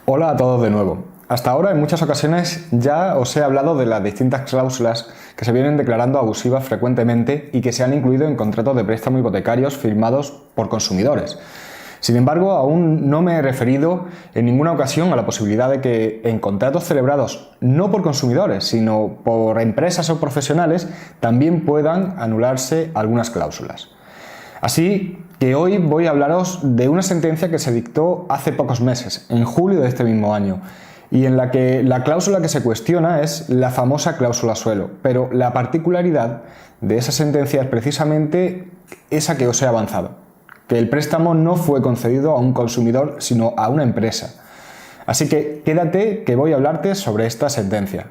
Hola a todos de nuevo. Hasta ahora en muchas ocasiones ya os he hablado de las distintas cláusulas que se vienen declarando abusivas frecuentemente y que se han incluido en contratos de préstamo hipotecarios firmados por consumidores. Sin embargo, aún no me he referido en ninguna ocasión a la posibilidad de que en contratos celebrados no por consumidores, sino por empresas o profesionales, también puedan anularse algunas cláusulas. Así que hoy voy a hablaros de una sentencia que se dictó hace pocos meses, en julio de este mismo año, y en la que la cláusula que se cuestiona es la famosa cláusula suelo, pero la particularidad de esa sentencia es precisamente esa que os he avanzado, que el préstamo no fue concedido a un consumidor sino a una empresa. Así que quédate que voy a hablarte sobre esta sentencia.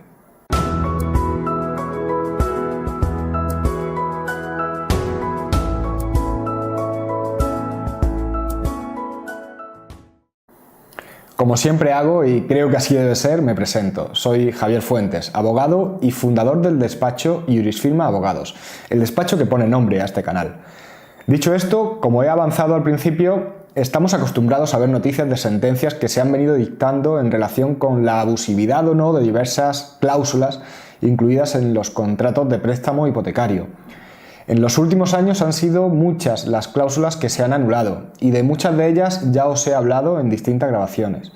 Como siempre hago, y creo que así debe ser, me presento. Soy Javier Fuentes, abogado y fundador del despacho Jurisfirma Abogados, el despacho que pone nombre a este canal. Dicho esto, como he avanzado al principio, estamos acostumbrados a ver noticias de sentencias que se han venido dictando en relación con la abusividad o no de diversas cláusulas incluidas en los contratos de préstamo hipotecario. En los últimos años han sido muchas las cláusulas que se han anulado y de muchas de ellas ya os he hablado en distintas grabaciones.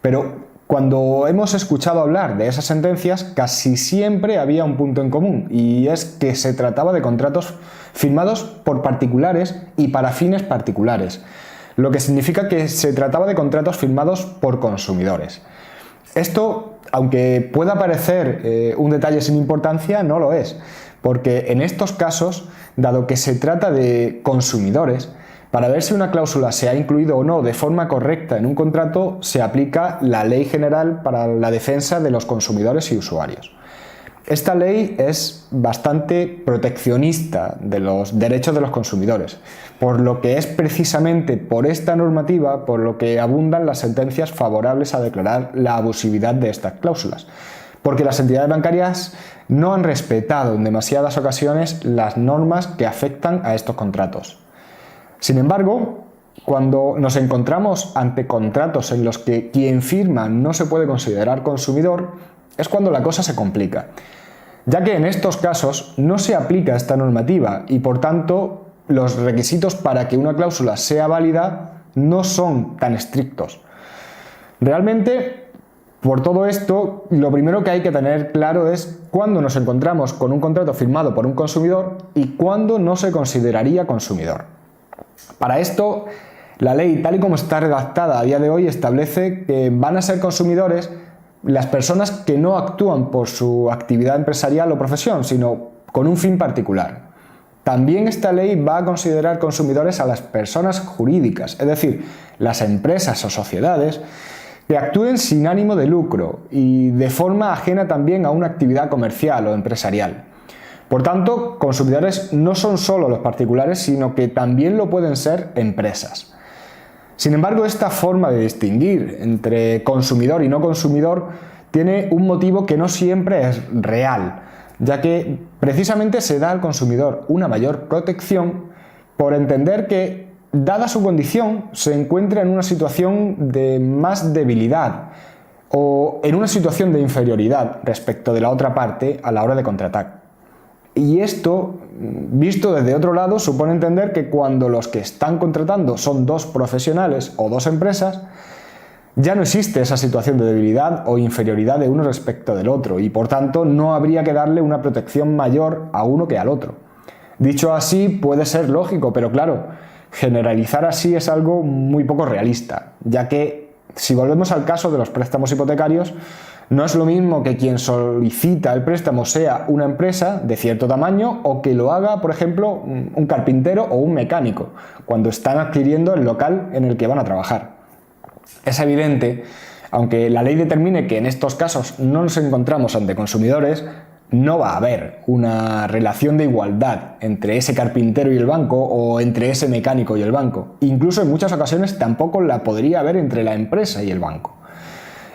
Pero cuando hemos escuchado hablar de esas sentencias casi siempre había un punto en común y es que se trataba de contratos firmados por particulares y para fines particulares, lo que significa que se trataba de contratos firmados por consumidores. Esto, aunque pueda parecer un detalle sin importancia, no lo es, porque en estos casos, dado que se trata de consumidores, para ver si una cláusula se ha incluido o no de forma correcta en un contrato, se aplica la Ley General para la Defensa de los Consumidores y Usuarios. Esta ley es bastante proteccionista de los derechos de los consumidores, por lo que es precisamente por esta normativa por lo que abundan las sentencias favorables a declarar la abusividad de estas cláusulas, porque las entidades bancarias no han respetado en demasiadas ocasiones las normas que afectan a estos contratos. Sin embargo, cuando nos encontramos ante contratos en los que quien firma no se puede considerar consumidor, es cuando la cosa se complica, ya que en estos casos no se aplica esta normativa y por tanto los requisitos para que una cláusula sea válida no son tan estrictos. Realmente, por todo esto, lo primero que hay que tener claro es cuándo nos encontramos con un contrato firmado por un consumidor y cuándo no se consideraría consumidor. Para esto, la ley, tal y como está redactada a día de hoy, establece que van a ser consumidores las personas que no actúan por su actividad empresarial o profesión, sino con un fin particular. También esta ley va a considerar consumidores a las personas jurídicas, es decir, las empresas o sociedades que actúen sin ánimo de lucro y de forma ajena también a una actividad comercial o empresarial. Por tanto, consumidores no son solo los particulares, sino que también lo pueden ser empresas. Sin embargo, esta forma de distinguir entre consumidor y no consumidor tiene un motivo que no siempre es real, ya que precisamente se da al consumidor una mayor protección por entender que, dada su condición, se encuentra en una situación de más debilidad o en una situación de inferioridad respecto de la otra parte a la hora de contratar. Y esto, visto desde otro lado, supone entender que cuando los que están contratando son dos profesionales o dos empresas, ya no existe esa situación de debilidad o inferioridad de uno respecto del otro y por tanto no habría que darle una protección mayor a uno que al otro. Dicho así puede ser lógico, pero claro, generalizar así es algo muy poco realista, ya que si volvemos al caso de los préstamos hipotecarios, no es lo mismo que quien solicita el préstamo sea una empresa de cierto tamaño o que lo haga, por ejemplo, un carpintero o un mecánico, cuando están adquiriendo el local en el que van a trabajar. Es evidente, aunque la ley determine que en estos casos no nos encontramos ante consumidores, no va a haber una relación de igualdad entre ese carpintero y el banco o entre ese mecánico y el banco. Incluso en muchas ocasiones tampoco la podría haber entre la empresa y el banco.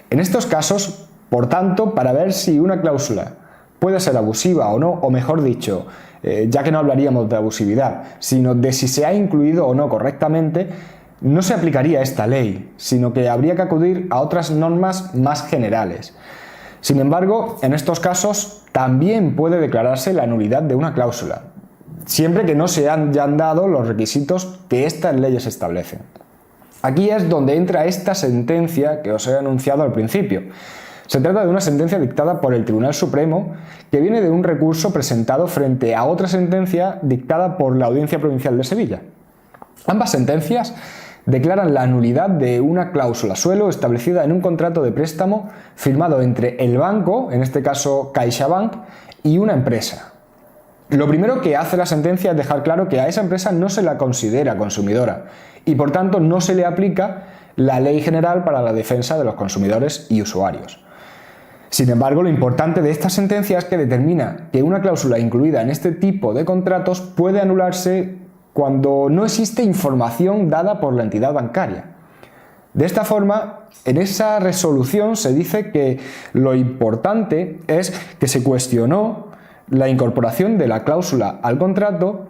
En estos casos, por tanto, para ver si una cláusula puede ser abusiva o no, o mejor dicho, ya que no hablaríamos de abusividad, sino de si se ha incluido o no correctamente, no se aplicaría esta ley, sino que habría que acudir a otras normas más generales. Sin embargo, en estos casos también puede declararse la nulidad de una cláusula, siempre que no se hayan dado los requisitos que estas leyes establecen. Aquí es donde entra esta sentencia que os he anunciado al principio. Se trata de una sentencia dictada por el Tribunal Supremo que viene de un recurso presentado frente a otra sentencia dictada por la Audiencia Provincial de Sevilla. Ambas sentencias declaran la nulidad de una cláusula suelo establecida en un contrato de préstamo firmado entre el banco, en este caso CaixaBank, y una empresa. Lo primero que hace la sentencia es dejar claro que a esa empresa no se la considera consumidora y por tanto no se le aplica la Ley General para la Defensa de los Consumidores y Usuarios. Sin embargo, lo importante de esta sentencia es que determina que una cláusula incluida en este tipo de contratos puede anularse cuando no existe información dada por la entidad bancaria. De esta forma, en esa resolución se dice que lo importante es que se cuestionó la incorporación de la cláusula al contrato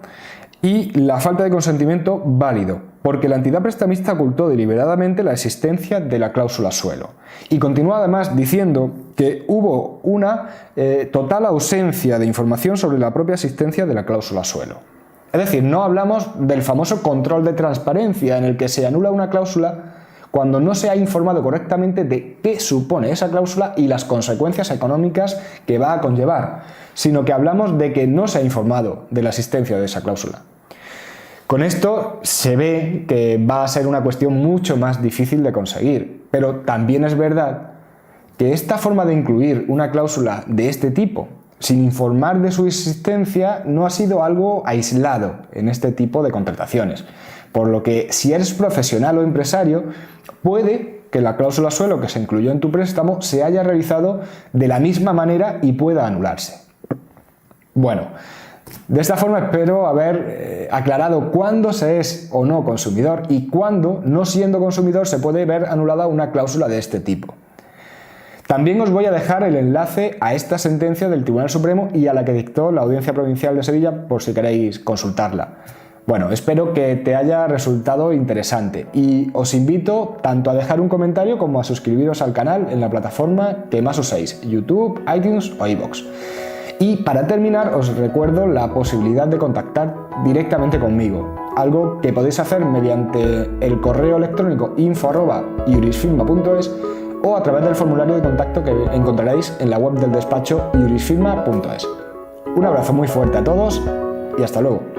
y la falta de consentimiento válido, porque la entidad prestamista ocultó deliberadamente la existencia de la cláusula suelo. Y continúa además diciendo que hubo una total ausencia de información sobre la propia existencia de la cláusula suelo. Es decir, no hablamos del famoso control de transparencia en el que se anula una cláusula cuando no se ha informado correctamente de qué supone esa cláusula y las consecuencias económicas que va a conllevar, sino que hablamos de que no se ha informado de la existencia de esa cláusula. Con esto se ve que va a ser una cuestión mucho más difícil de conseguir, pero también es verdad que esta forma de incluir una cláusula de este tipo sin informar de su existencia no ha sido algo aislado en este tipo de contrataciones, por lo que si eres profesional o empresario, puede que la cláusula suelo que se incluyó en tu préstamo se haya realizado de la misma manera y pueda anularse. Bueno, de esta forma espero haber aclarado cuándo se es o no consumidor y cuándo, no siendo consumidor, se puede ver anulada una cláusula de este tipo. También os voy a dejar el enlace a esta sentencia del Tribunal Supremo y a la que dictó la Audiencia Provincial de Sevilla por si queréis consultarla. Bueno, espero que te haya resultado interesante y os invito tanto a dejar un comentario como a suscribiros al canal en la plataforma que más uséis, YouTube, iTunes o iVoox. Y para terminar os recuerdo la posibilidad de contactar directamente conmigo, algo que podéis hacer mediante el correo electrónico info@jurisfirma.es o a través del formulario de contacto que encontraréis en la web del despacho jurisfirma.es. Un abrazo muy fuerte a todos y hasta luego.